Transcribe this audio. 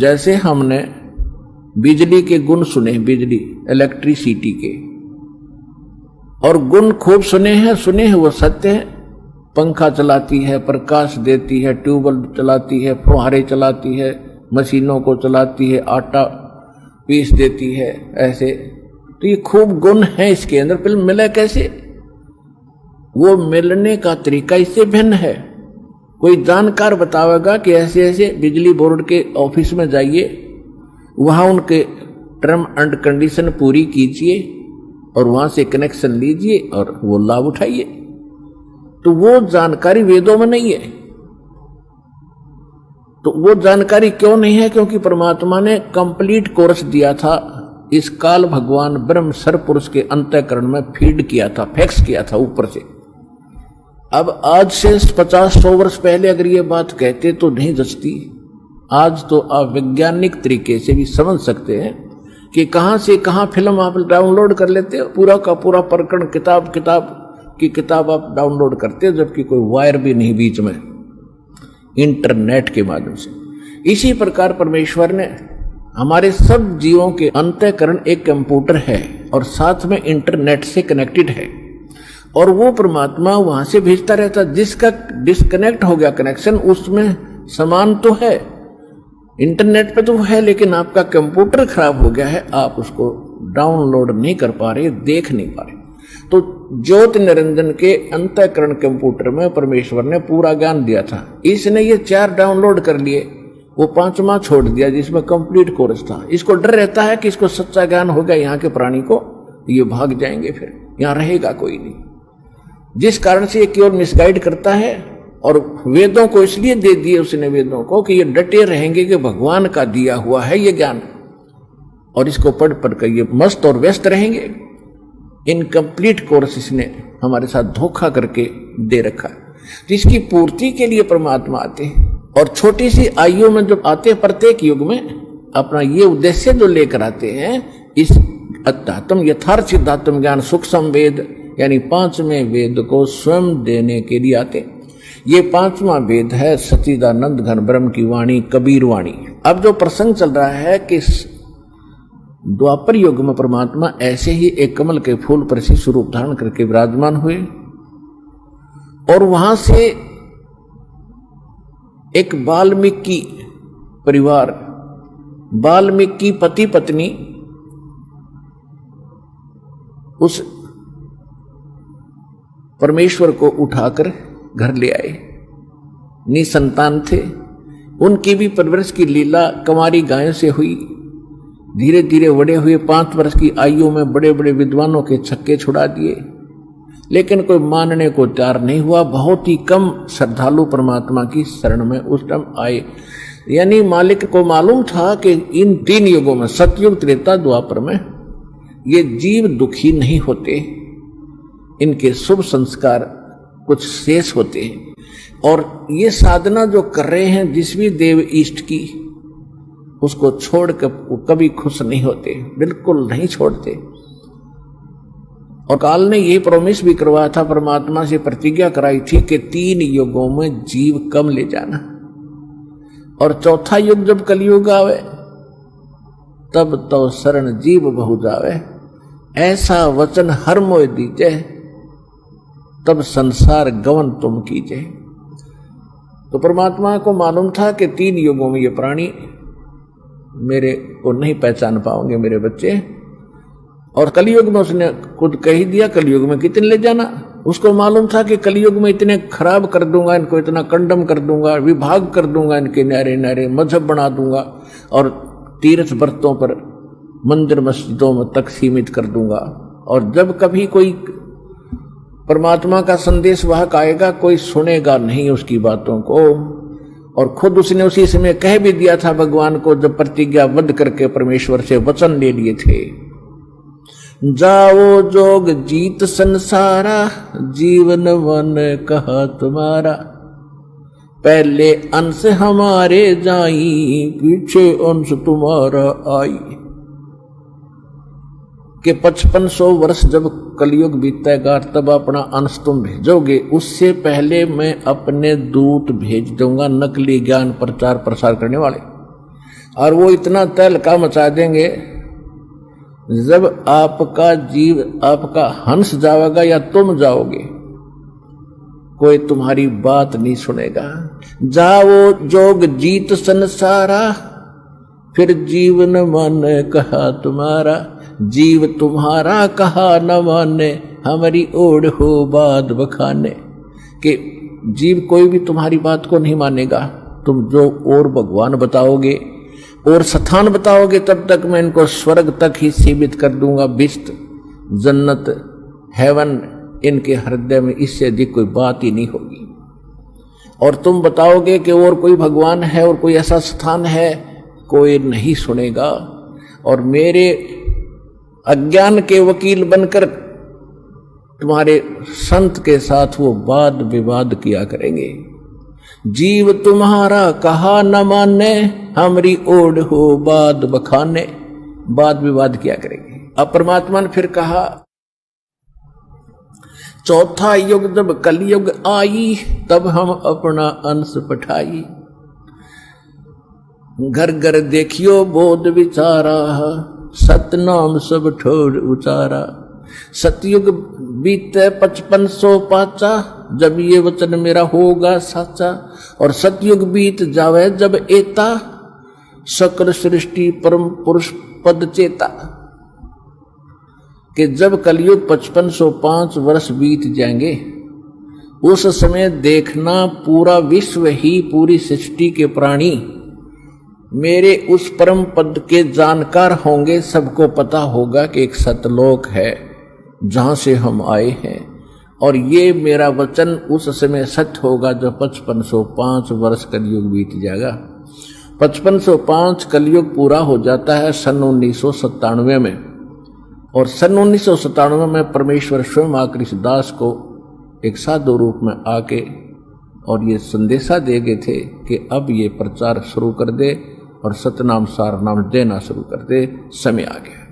जैसे हमने बिजली के गुण सुने, बिजली इलेक्ट्रिसिटी के, और गुण खूब सुने हैं वो सत्य है। पंखा चलाती है, प्रकाश देती है, ट्यूबवेल चलाती है, फुहारे चलाती है, मशीनों को चलाती है, आटा पीस देती है, ऐसे। तो ये खूब गुण है इसके अंदर, फिर मिला कैसे? वो मिलने का तरीका इससे भिन्न है। कोई जानकार बतावेगा कि ऐसे ऐसे बिजली बोर्ड के ऑफिस में जाइए, वहां उनके टर्म एंड कंडीशन पूरी कीजिए और वहां से कनेक्शन लीजिए और वो लाभ उठाइए। तो वो जानकारी वेदों में नहीं है। तो वो जानकारी क्यों नहीं है? क्योंकि परमात्मा ने कंप्लीट कोर्स दिया था, इस काल भगवान ब्रह्म सर पुरुष के अंतःकरण में फीड किया था, फैक्स किया था ऊपर से। अब आज से 50-100 वर्ष पहले अगर ये बात कहते तो नहीं जचती। आज तो आप वैज्ञानिक तरीके से भी समझ सकते हैं कि कहां से कहां फिल्म आप डाउनलोड कर लेते हो, पूरा का पूरा प्रकरण किताब की किताब आप डाउनलोड करते हो, जबकि कोई वायर भी नहीं बीच में, इंटरनेट के माध्यम से। इसी प्रकार परमेश्वर ने हमारे सब जीवों के अंतःकरण एक कंप्यूटर है और साथ में इंटरनेट से कनेक्टेड है, और वो परमात्मा वहां से भेजता रहता। जिसका डिस्कनेक्ट हो गया कनेक्शन, उसमें समान तो है, इंटरनेट पे तो है, लेकिन आपका कंप्यूटर खराब हो गया है, आप उसको डाउनलोड नहीं कर पा रहे, देख नहीं पा रहे। तो ज्योति निरंजन के अंतःकरण कंप्यूटर में परमेश्वर ने पूरा ज्ञान दिया था। इसने ये 4 डाउनलोड कर लिए, वो 5वां छोड़ दिया जिसमें कंप्लीट कोर्स था। इसको डर रहता है कि इसको सच्चा ज्ञान हो गया यहाँ के प्राणी को, ये भाग जाएंगे, फिर यहाँ रहेगा कोई नहीं। जिस कारण से ये केवल मिसगाइड करता है, और वेदों को इसलिए दे दिए उसने वेदों को कि ये डटे रहेंगे कि भगवान का दिया हुआ है ये ज्ञान, और इसको पढ़ पढ़ कर ये मस्त और व्यस्त रहेंगे। इनकम्प्लीट कोर्स इसने हमारे साथ धोखा करके दे रखा। तो इसकी पूर्ति के लिए परमात्मा आते हैं, और छोटी सी आयु में जब आते हैं, प्रत्येक युग में अपना ये उद्देश्य जो लेकर आते हैं, इस अध्यात्म यथार्थ सिद्धात्म ज्ञान सूक्ष्म वेद यानी 5वें वेद को स्वयं देने के लिए आते। ये 5वां वेद है सच्चिदानंद घन ब्रह्म की वाणी, कबीर वाणी। अब जो प्रसंग चल रहा है कि द्वापर युग में परमात्मा ऐसे ही एक कमल के फूल पर से स्वरूप धारण करके विराजमान हुए, और वहां से एक वाल्मीकि परिवार, वाल्मीकि पति पत्नी उस परमेश्वर को उठाकर घर ले आए। निसंतान थे, उनकी भी परवरिश की लीला कंवारी गायों से हुई। धीरे धीरे बड़े हुए, 5 वर्ष की आयु में बड़े बड़े विद्वानों के छक्के छुड़ा दिए, लेकिन कोई मानने को तैयार नहीं हुआ। बहुत ही कम श्रद्धालु परमात्मा की शरण में उस टाइम आए। यानी मालिक को मालूम था कि इन 3 युगों में, सतयुग, त्रेता, द्वापर में, ये जीव दुखी नहीं होते, इनके शुभ संस्कार कुछ शेष होते हैं, और ये साधना जो कर रहे हैं जिस भी देव इष्ट की, उसको छोड़कर कभी खुश नहीं होते, बिल्कुल नहीं छोड़ते। और काल ने यही प्रॉमिस भी करवाया था, परमात्मा से प्रतिज्ञा कराई थी कि 3 युगों में जीव कम ले जाना, और 4था युग जब कलयुग आवे तब तो शरण जीव बहु जावे, ऐसा वचन हर मोय दीजे, तब संसार गवन तुम कीजिए। तो परमात्मा को मालूम था कि 3 युगों में ये प्राणी मेरे को नहीं पहचान पाओगे, मेरे बच्चे। और कलयुग में उसने खुद कह ही दिया, कलयुग में कितने ले जाना। उसको मालूम था कि कलयुग में इतने खराब कर दूंगा, इनको इतना कंडम कर दूंगा, विभाग कर दूंगा, इनके न्यारे न्यारे मजहब बना दूंगा, और तीर्थ व्रतों पर, मंदिर मस्जिदों में तक सीमित कर दूंगा। और जब कभी कोई परमात्मा का संदेश वाहक आएगा, कोई सुनेगा नहीं उसकी बातों को। और खुद उसने उसी समय कह भी दिया था भगवान को, जब प्रतिज्ञाबद्ध करके परमेश्वर से वचन ले लिए थे, जाओ जोग जीत संसारा, जीवन वन कहा तुम्हारा, पहले अंश हमारे जाई, पीछे अंश तुम्हारा आई। कि 5500 वर्ष जब कलयुग बीतेगा तब अपना अंश तुम भेजोगे, उससे पहले मैं अपने दूत भेज दूंगा, नकली ज्ञान प्रचार प्रसार करने वाले। और वो इतना तहलका मचा देंगे, जब आपका जीव, आपका हंस जाओगा या तुम जाओगे, कोई तुम्हारी बात नहीं सुनेगा। जाओ जोग जीत संसारा, फिर जीवन माने कहा तुम्हारा। जीव तुम्हारा कहा न माने, हमारी ओढ़ हो बात बखाने। कि जीव कोई भी तुम्हारी बात को नहीं मानेगा। तुम जो और भगवान बताओगे और स्थान बताओगे, तब तक मैं इनको स्वर्ग तक ही सीमित कर दूंगा। बिस्त, जन्नत, हेवन इनके हृदय में इससे अधिक कोई बात ही नहीं होगी। और तुम बताओगे कि और कोई भगवान है और कोई ऐसा स्थान है, कोई नहीं सुनेगा। और मेरे अज्ञान के वकील बनकर तुम्हारे संत के साथ वो वाद विवाद किया करेंगे। जीव तुम्हारा कहा न माने, हमारी ओढ़ हो बात बखाने। वाद विवाद किया करेंगे। अब परमात्मा ने फिर कहा, चौथा युग जब कलयुग आई, तब हम अपना अंश पठाई। घर घर देखियो बोध विचारा, सतनाम सब ठोर उचारा। सतयुग बीते 5500 पाचा, जब ये वचन मेरा होगा साचा। और सतयुग बीत जावे जब एता, सकल सृष्टि परम पुरुष पद चेता। कि जब कलयुग 5505 वर्ष बीत जाएंगे, उस समय देखना पूरा विश्व ही, पूरी सृष्टि के प्राणी मेरे उस परम पद के जानकार होंगे। सबको पता होगा कि एक सतलोक है जहां से हम आए हैं, और ये मेरा वचन उस समय सत्य होगा जब 5505 वर्ष कलयुग बीत जाएगा। 5505 कलयुग पूरा हो जाता है सन 1997 में, और सन 1997 में परमेश्वर स्वयं आकर इस दास को एक साधु रूप में आके और ये संदेशा दे गए थे कि अब ये प्रचार शुरू कर दे और सतनाम सार नाम देना शुरू कर दे। समय आ गया।